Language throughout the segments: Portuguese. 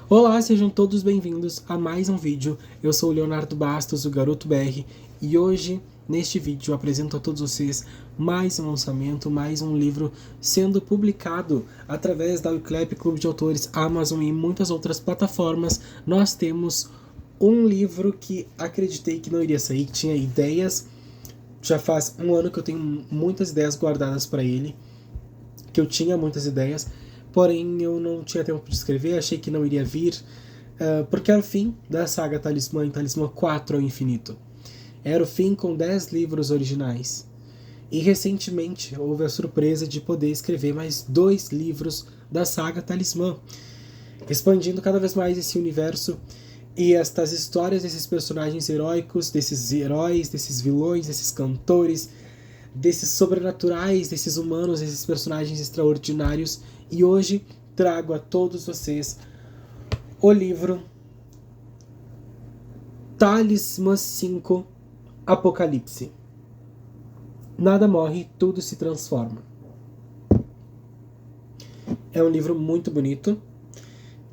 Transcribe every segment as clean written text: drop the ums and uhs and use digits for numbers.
Olá, sejam todos bem-vindos a mais um vídeo. Eu sou o Leonardo Bastos, o Garoto BR, e hoje, neste vídeo, eu apresento a todos vocês mais um lançamento, mais um livro sendo publicado através da Wiclap, Clube de Autores, Amazon e muitas outras plataformas. Nós temos um livro que acreditei que não iria sair, que tinha ideias. Já faz um ano que eu tenho muitas ideias guardadas para ele, que eu tinha muitas ideias, porém eu não tinha tempo de escrever, achei que não iria vir, porque era o fim da saga Talismã, em Talismã 4 ao Infinito. Era o fim com 10 livros originais. E recentemente houve a surpresa de poder escrever mais 2 livros da saga Talismã, expandindo cada vez mais esse universo e estas histórias desses personagens heróicos, desses heróis, desses vilões, desses cantores, desses sobrenaturais, desses humanos, desses personagens extraordinários. E hoje trago a todos vocês o livro Talismã 5 Apocalipse. Nada morre, tudo se transforma. É um livro muito bonito,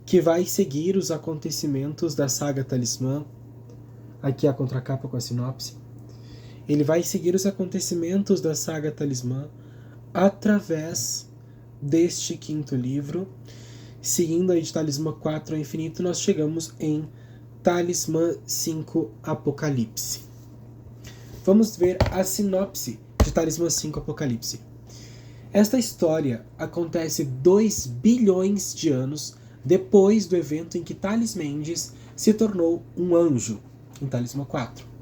que vai seguir os acontecimentos da saga Talismã. Aqui a contracapa com a sinopse. Ele vai seguir os acontecimentos da saga Talismã através deste quinto livro. Seguindo aí de Talismã 4 ao Infinito, nós chegamos em Talismã 5 Apocalipse. Vamos ver a sinopse de Talismã 5 Apocalipse. Esta história acontece 2 bilhões de anos depois do evento em que Thales Mendes se tornou um anjo, em Talismã 4.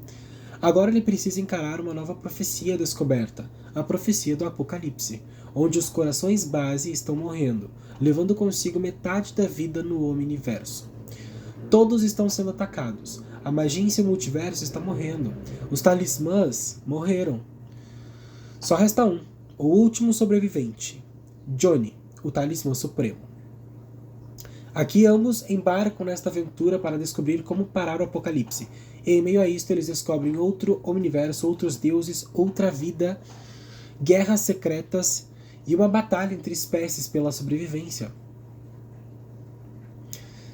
Agora ele precisa encarar uma nova profecia descoberta, a profecia do Apocalipse, onde os corações base estão morrendo, levando consigo metade da vida no Omniverso. Todos estão sendo atacados, a magia em seu multiverso está morrendo, os talismãs morreram. Só resta um, o último sobrevivente, Johnny, o Talismã Supremo. Aqui ambos embarcam nesta aventura para descobrir como parar o Apocalipse. E em meio a isto eles descobrem outro universo, outros deuses, outra vida, guerras secretas e uma batalha entre espécies pela sobrevivência.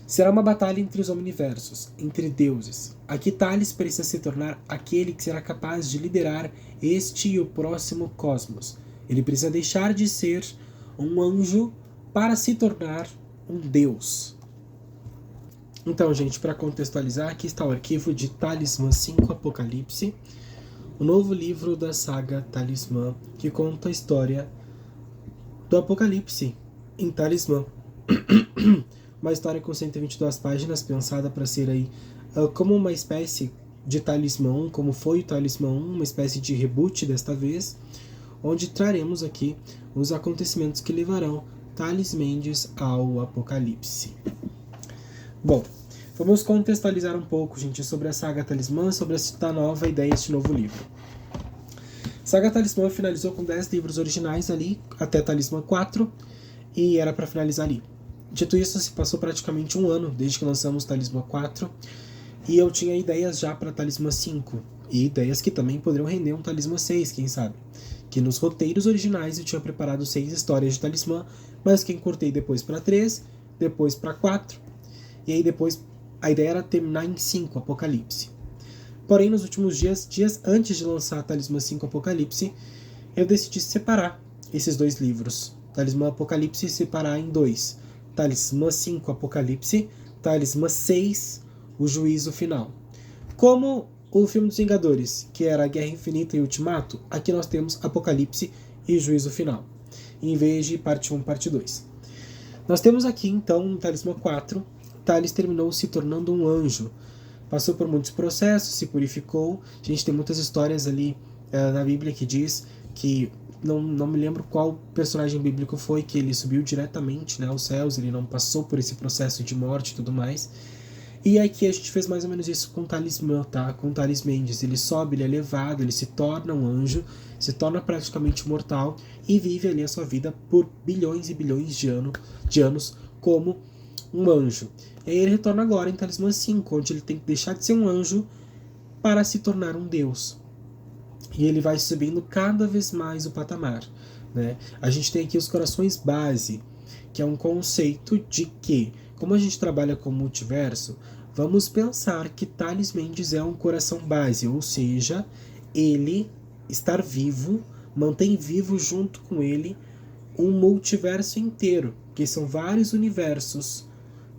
Será uma batalha entre os omniversos, entre deuses. Aqui Thales precisa se tornar aquele que será capaz de liderar este e o próximo cosmos. Ele precisa deixar de ser um anjo para se tornar um deus. Então, gente, para contextualizar, aqui está o arquivo de Talismã 5 Apocalipse, o novo livro da saga Talismã, que conta a história do Apocalipse em Talismã. Uma história com 122 páginas, pensada para ser aí como uma espécie de Talismã 1, como foi o Talismã 1, uma espécie de reboot desta vez, onde traremos aqui os acontecimentos que levarão Thales Mendes ao Apocalipse. Bom, vamos contextualizar um pouco, gente, sobre a saga Talismã, sobre esta nova ideia, este novo livro. A saga Talismã finalizou com 10 livros originais ali, até Talismã 4, e era para finalizar ali. Dito isso, se passou praticamente um ano desde que lançamos Talismã 4, e eu tinha ideias já para Talismã 5, e ideias que também poderiam render um Talismã 6, quem sabe. Que nos roteiros originais eu tinha preparado 6 histórias de Talismã, mas que encurtei depois para 3, depois para 4, e aí depois a ideia era terminar em 5, Apocalipse. Porém, nos últimos dias antes de lançar Talismã 5 Apocalipse, eu decidi separar esses 2 livros. Talismã Apocalipse separar em 2. Talismã 5 Apocalipse, Talismã 6, o Juízo Final. Como o filme dos Vingadores, que era a Guerra Infinita e Ultimato, aqui nós temos Apocalipse e Juízo Final, em vez de parte 1 e parte 2. Nós temos aqui, então, no Talismã 4, Thales terminou se tornando um anjo. Passou por muitos processos, se purificou. A gente tem muitas histórias ali na Bíblia que diz que, não me lembro qual personagem bíblico foi, que ele subiu diretamente, né, aos céus, ele não passou por esse processo de morte e tudo mais. E aqui a gente fez mais ou menos isso com Talismã, tá? Com Thales Mendes. Ele sobe, ele é elevado, ele se torna um anjo, se torna praticamente mortal e vive ali a sua vida por bilhões e bilhões de anos como um anjo. E aí ele retorna agora em Talismã 5, onde ele tem que deixar de ser um anjo para se tornar um deus. E ele vai subindo cada vez mais o patamar, né? A gente tem aqui os corações base, que é um conceito de que como a gente trabalha com multiverso, vamos pensar que Thales Mendes é um coração base, ou seja, ele estar vivo, mantém vivo junto com ele um multiverso inteiro, que são vários universos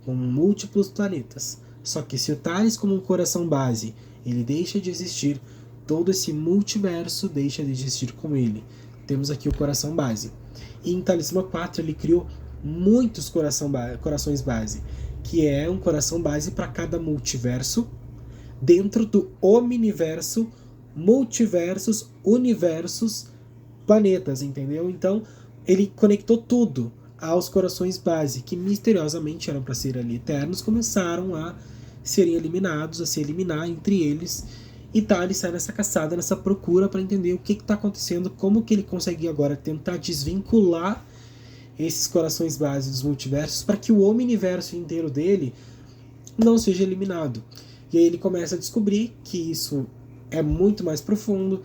com múltiplos planetas. Só que se o Thales, como um coração base, ele deixa de existir, todo esse multiverso deixa de existir com ele. Temos aqui o coração base. E em Talismã 4 ele criou muitos corações base, que é um coração base para cada multiverso, dentro do omniverso, multiversos, universos, planetas, entendeu? Então ele conectou tudo aos corações base, que misteriosamente eram para ser ali eternos, começaram a serem eliminados, a se eliminar entre eles. E Thales sai nessa caçada, nessa procura para entender o que está acontecendo, como que ele consegue agora tentar desvincular esses corações base dos multiversos para que o omniverso inteiro dele não seja eliminado. E aí ele começa a descobrir que isso é muito mais profundo,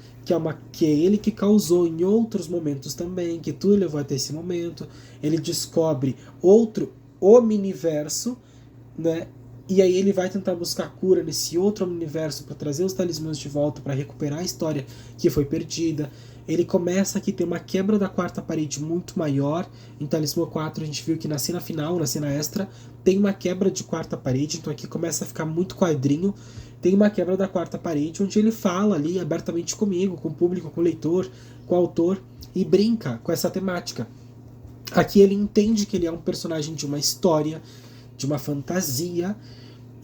que é ele que causou em outros momentos também, que tudo levou até esse momento. Ele descobre outro omniverso, né? E aí ele vai tentar buscar cura nesse outro universo para trazer os talismãs de volta, para recuperar a história que foi perdida. Ele começa aqui a ter uma quebra da quarta parede muito maior. Em Talismã 4 a gente viu que na cena final, na cena extra, tem uma quebra de quarta parede, então aqui começa a ficar muito quadrinho. Tem uma quebra da quarta parede, onde ele fala ali abertamente comigo, com o público, com o leitor, com o autor, e brinca com essa temática. Aqui ele entende que ele é um personagem de uma história, de uma fantasia,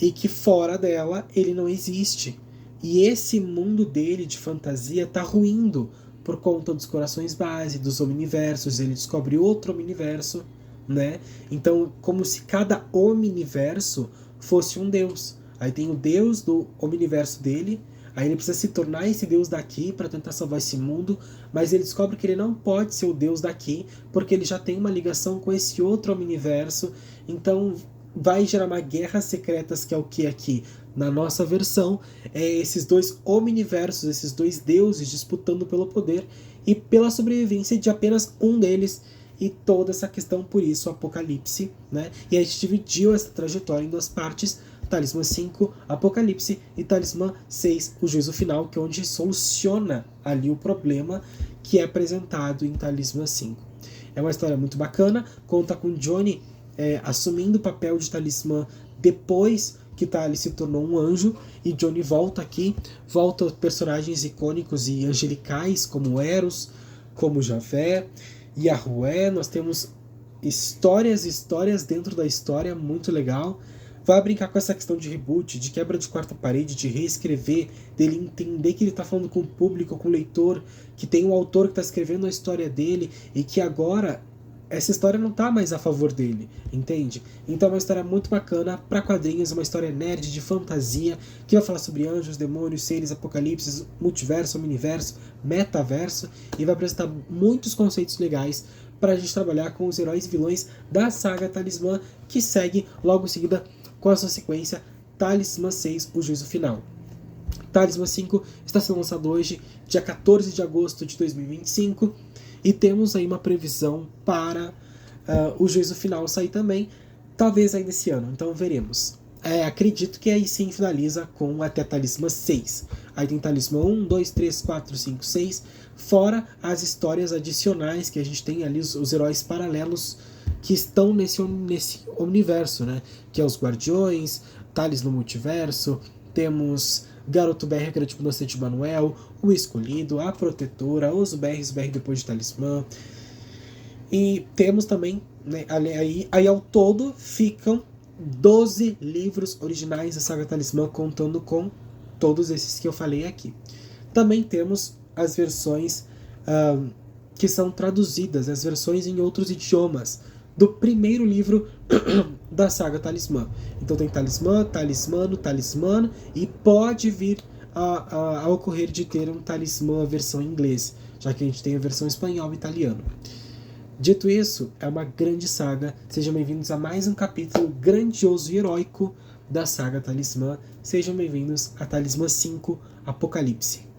e que fora dela ele não existe. E esse mundo dele de fantasia está ruindo por conta dos corações base, dos omniversos. Ele descobre outro omniverso, né? Então, como se cada omniverso fosse um deus. Aí tem o deus do omniverso dele, aí ele precisa se tornar esse deus daqui para tentar salvar esse mundo, mas ele descobre que ele não pode ser o deus daqui, porque ele já tem uma ligação com esse outro omniverso. Então vai gerar uma guerra secretas, que é o que aqui na nossa versão é esses dois omniversos, esses dois deuses disputando pelo poder e pela sobrevivência de apenas um deles, e toda essa questão, por isso o Apocalipse, né? E a gente dividiu essa trajetória em duas partes: Talismã 5, Apocalipse, e Talismã 6, o Juízo Final, que é onde soluciona ali o problema que é apresentado em Talismã 5. É uma história muito bacana, conta com Johnny assumindo o papel de talismã depois que Thales se tornou um anjo, e Johnny volta aqui, volta personagens icônicos e angelicais como Eros, como Javé, Yahué. Nós temos histórias dentro da história, muito legal. Vai brincar com essa questão de reboot, de quebra de quarta parede, de reescrever, dele entender que ele está falando com o público, com o leitor, que tem um autor que está escrevendo a história dele e que agora essa história não tá mais a favor dele, entende? Então é uma história muito bacana para quadrinhos, uma história nerd de fantasia, que vai falar sobre anjos, demônios, seres, apocalipse, multiverso, omniverso, metaverso, e vai apresentar muitos conceitos legais para a gente trabalhar com os heróis e vilões da saga Talismã, que segue logo em seguida com a sua sequência Talismã 6, o Juízo Final. Talismã 5 está sendo lançado hoje, dia 14 de agosto de 2025, e temos aí uma previsão para o Juízo Final sair também, talvez ainda esse ano, então veremos. Acredito que aí sim finaliza com até Talismã 6. Aí tem Talismã 1, 2, 3, 4, 5, 6, fora as histórias adicionais que a gente tem ali, os heróis paralelos que estão nesse universo, né? Que é os Guardiões, Thales no Multiverso, temos Garoto BR, que era tipo Inocente Manuel, o Escolhido, a Protetora, os BR depois de Talismã. E temos também, né, aí ao todo ficam 12 livros originais da saga Talismã, contando com todos esses que eu falei aqui. Também temos as versões que são traduzidas, as versões em outros idiomas do primeiro livro da saga Talismã. Então tem Talismã, Talismano, Talismã, e pode vir a ocorrer de ter um Talismã versão em inglês, já que a gente tem a versão espanhol e italiano. Dito isso, é uma grande saga. Sejam bem-vindos a mais um capítulo grandioso e heróico da saga Talismã. Sejam bem-vindos a Talismã 5, Apocalipse.